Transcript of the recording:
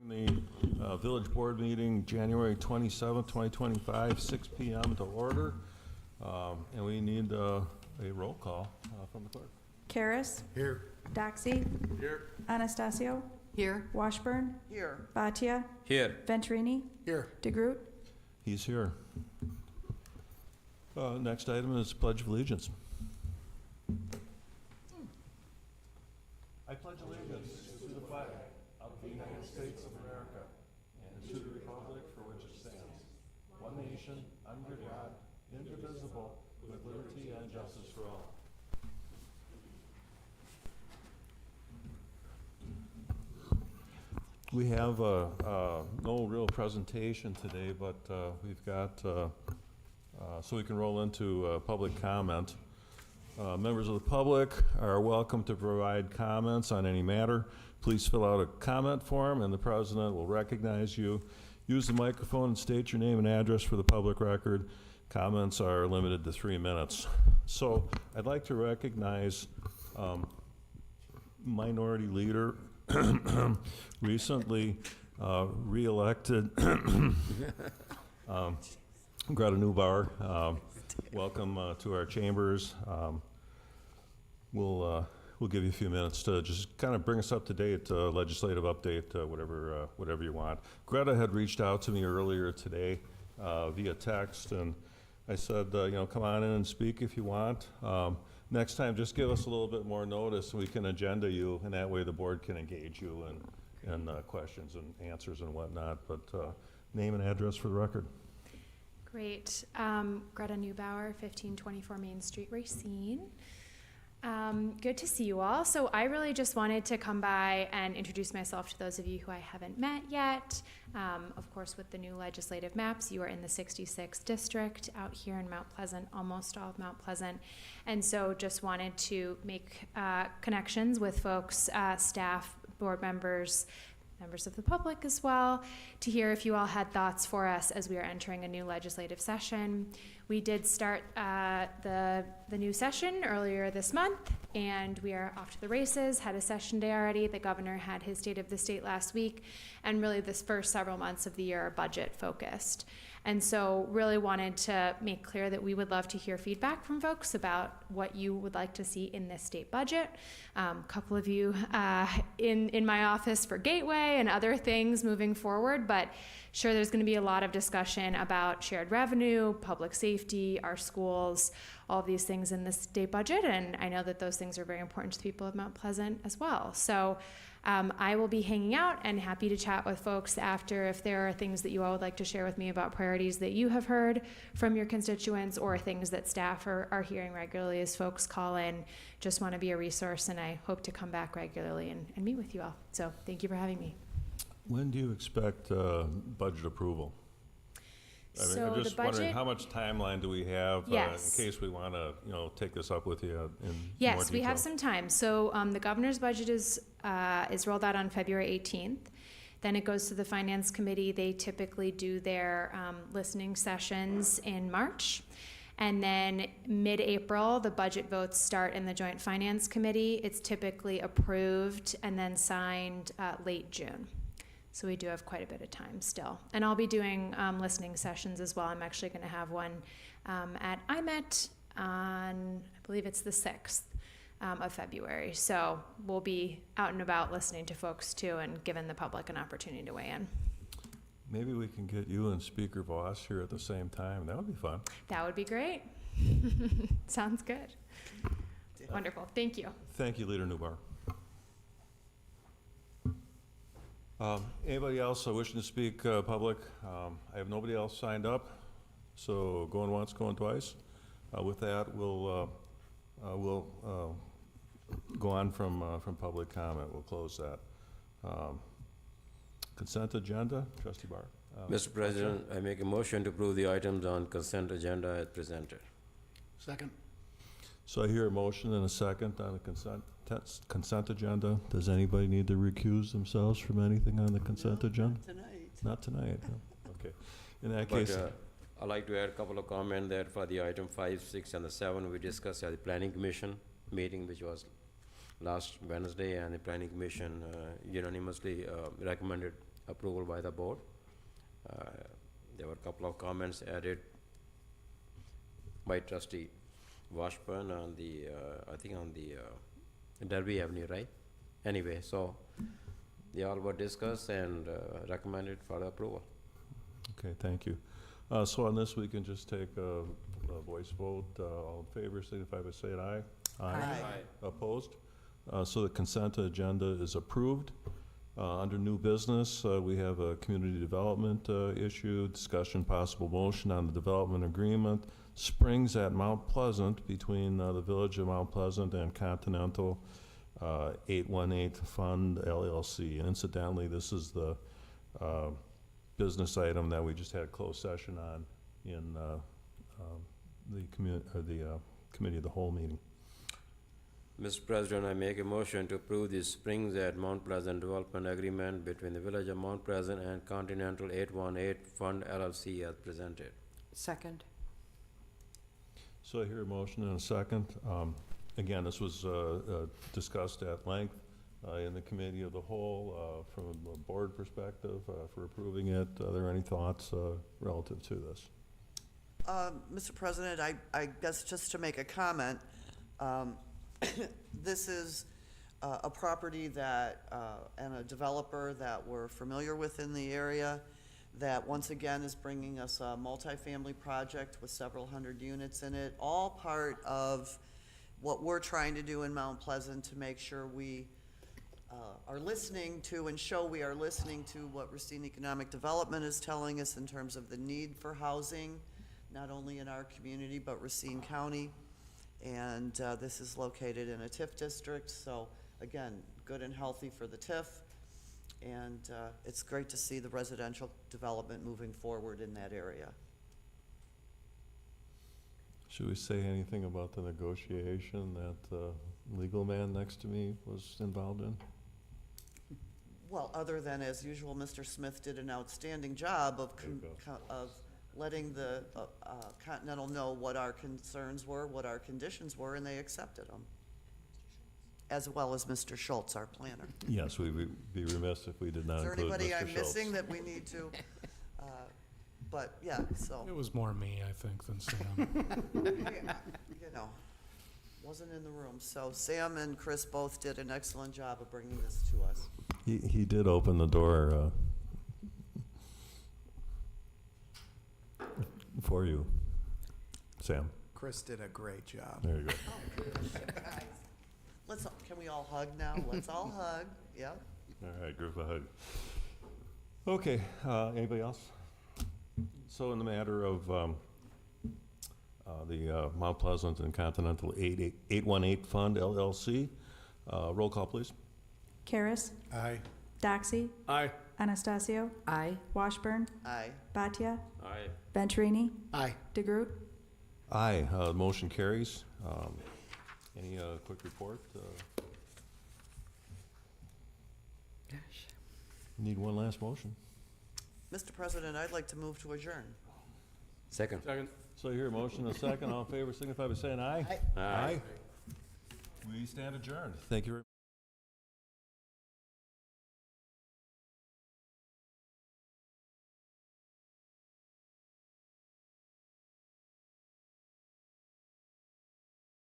The Village Board meeting, January 27th, 2025, 6 p.m. to order. And we need a roll call from the clerk. Karas. Here. Doxy. Here. Anastasio. Here. Washburn. Here. Bhatia. Here. Venturini. Here. DeGroot. He's here. Next item is Pledge of Allegiance. I pledge allegiance to the flag of the United States of America and to the republic for which it stands, one nation, under God, indivisible, with liberty and justice for all. We have no real presentation today, but we've got, so we can roll into public comment. Members of the public are welcome to provide comments on any matter. Please fill out a comment form and the president will recognize you. Use the microphone and state your name and address for the public record. Comments are limited to 3 minutes. So I'd like to recognize Minority Leader, recently re-elected Greta Neubauer. Welcome to our chambers. We'll give you a few minutes to just kind of bring us up to date, legislative update, whatever you want. Greta had reached out to me earlier today via text, and I said, come on in and speak if you want. Next time, just give us a little bit more notice, and we can agenda you, and that way the board can engage you in questions and answers and whatnot. But name and address for the record. Great. Greta Neubauer, 1524 Main Street, Racine. Good to see you all. So I really just wanted to come by and introduce myself to those of you who I haven't met yet. Of course, with the new legislative maps, you are in the 66th district out here in Mount Pleasant, almost all of Mount Pleasant. And so just wanted to make connections with folks, staff, board members, members of the public as well, to hear if you all had thoughts for us as we are entering a new legislative session. We did start the new session earlier this month, and we are off to the races, had a session day already. The governor had his State of the State last week, and really this first several months of the year are budget focused. And so really wanted to make clear that we would love to hear feedback from folks about what you would like to see in this state budget. A couple of you in my office for Gateway and other things moving forward, but sure there's going to be a lot of discussion about shared revenue, public safety, our schools, all of these things in this state budget, and I know that those things are very important to the people of Mount Pleasant as well. So I will be hanging out and happy to chat with folks after if there are things that you all would like to share with me about priorities that you have heard from your constituents or things that staff are hearing regularly as folks call in. Just want to be a resource, and I hope to come back regularly and meet with you all. So thank you for having me. When do you expect budget approval? I'm just wondering how much timeline do we have in case we want to, take this up with you in more detail? Yes, we have some time. So the governor's budget is rolled out on February 18th. Then it goes to the Finance Committee. They typically do their listening sessions in March. And then mid-April, the budget votes start in the Joint Finance Committee. It's typically approved and then signed late June. So we do have quite a bit of time still. And I'll be doing listening sessions as well. I'm actually going to have one at IMET on, I believe it's the 6th of February. So we'll be out and about listening to folks too and giving the public an opportunity to weigh in. Maybe we can get you and Speaker Voss here at the same time. That would be fun. That would be great. Sounds good. Wonderful. Thank you. Thank you, Leader Neubauer. Anybody else wishing to speak public? I have nobody else signed up, so going once, going twice. With that, we'll go on from public comment. We'll close that. Consent agenda, Trustee Barr. Mr. President, I make a motion to approve the items on consent agenda as presented. Second. So I hear a motion and a second on the consent agenda. Does anybody need to recuse themselves from anything on the consent agenda? Not tonight. No. Okay. In that case, I'd like to add a couple of comments that for the item 5, 6, and the 7 we discussed at the Planning Commission meeting, which was last Wednesday, and the Planning Commission unanimously recommended approval by the board. There were a couple of comments added by trustee Washburn on the, I think on the Derby Avenue, right? Anyway, so they all were discussed and recommended for approval. Okay, thank you. So on this, we can just take a voice vote. All in favor, signify by saying aye. Opposed? So the consent agenda is approved. Under new business, we have a community development issue, discussion possible motion on the development agreement, Springs at Mount Pleasant between the Village of Mount Pleasant and Continental 818 Fund LLC. And incidentally, this is the business item that we just had a closed session on in the Committee of the Whole meeting. Mr. President, I make a motion to approve the Springs at Mount Pleasant Development Agreement between the Village of Mount Pleasant and Continental 818 Fund LLC as presented. Second. So I hear a motion and a second. Again, this was discussed at length in the Committee of the Whole from a board perspective for approving it. Are there any thoughts relative to this? Mr. President, I guess just to make a comment, this is a property that, and a developer that we're familiar with in the area, that once again is bringing us a multifamily project with several hundred units in it, all part of what we're trying to do in Mount Pleasant to make sure we are listening to and show we are listening to what Racine Economic Development is telling us in terms of the need for housing, not only in our community, but Racine County. And this is located in a TIF district, so again, good and healthy for the TIF. And it's great to see the residential development moving forward in that area. Should we say anything about the negotiation that the legal man next to me was involved in? Well, other than, as usual, Mr. Smith did an outstanding job of letting the Continental know what our concerns were, what our conditions were, and they accepted them. As well as Mr. Schultz, our planner. Yes, we would be remiss if we did not Is there include Mr. anybody I'm Schultz. missing that we need to, but yeah, so, It was more me, I think, than Sam. you know, wasn't in the room. So Sam and Chris both did an excellent job of bringing this to us. He did open the door for you, Sam. Chris did a great job. There you go. Let's, can we all hug now? Let's all hug, yep. All right, group a hug. Okay, anybody else? So in the matter of the Mount Pleasant and Continental 818 Fund LLC, roll call, please. Karas, Aye. Doxy, Aye. Anastasio, Aye. Washburn, Aye. Bhatia, Aye. Venturini, Aye. DeGroot. Aye, motion carries. Any quick report? Need one last motion. Mr. President, I'd like to move to adjourn. Second. Second. So here, motion and a second. All in favor, signify by saying aye. Aye. We stand adjourned. Thank you very